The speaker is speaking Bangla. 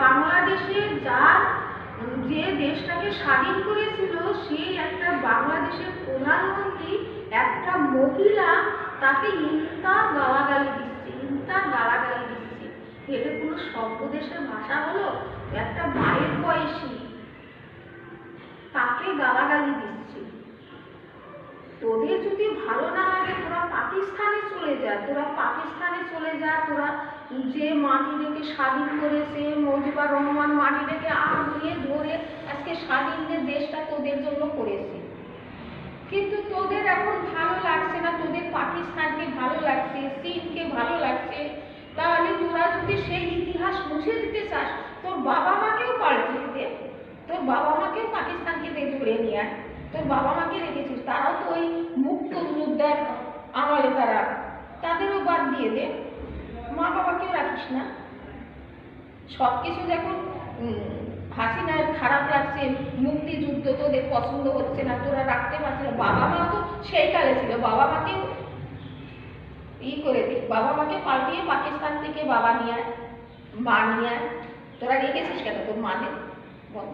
বাংলাদেশের যার যে দেশটাকে স্বাধীন করেছিল সেই একটা বাংলাদেশের প্রধানমন্ত্রী একটা মহিলা তাকে গালাগালি দিচ্ছে। এটা কোনো সভ্যদেশের ভাষা হলো? একটা মায়ের বয়সী তাকে গালাগালি দিচ্ছে। তোদের যদি ভালো না লাগে তোরা পাকিস্তানে চলে যা, তোরা যে মাটিটাকে স্বাধীন করেছে মুজিবুর রহমান মাটিটাকে আঁকড়িয়ে ধরে আজকে স্বাধীন যে দেশটা তোদের জন্য করেছে। কিন্তু তোদের এখন ভালো লাগছে না, তোদের পাকিস্তানকে ভালো লাগছে, চীনকে ভালো লাগছে। তাহলে তোরা যদি সেই ইতিহাস মুছে দিতে চাস তোর বাবা মাকেও পাল্টে দিতে, তোর বাবা মাকেও পাকিস্তানকে ধরে নিয়ে আয়। তোর বাবা মাকে রেখেছিস, তারাও তো ওই মুক্ত যোদ্ধার আমলে তাদেরও বাদ দিয়ে দে, মা বাবাকেও রাখিস না। সব কিছু যখন হাসিনার খারাপ লাগছে, মুক্তিযুদ্ধ তোদের পছন্দ হচ্ছে না, তোরা রাখতে পারছিস না, বাবা মা তো সেই কালে ছিল, বাবা মাকেও করে দে, বাবা মাকে পাল্টিয়ে পাকিস্তান থেকে বাবা নিয়ে আয়, মা নিয়ে আয়। তোরা রেখেছিস কেন তোর মাদের? বল।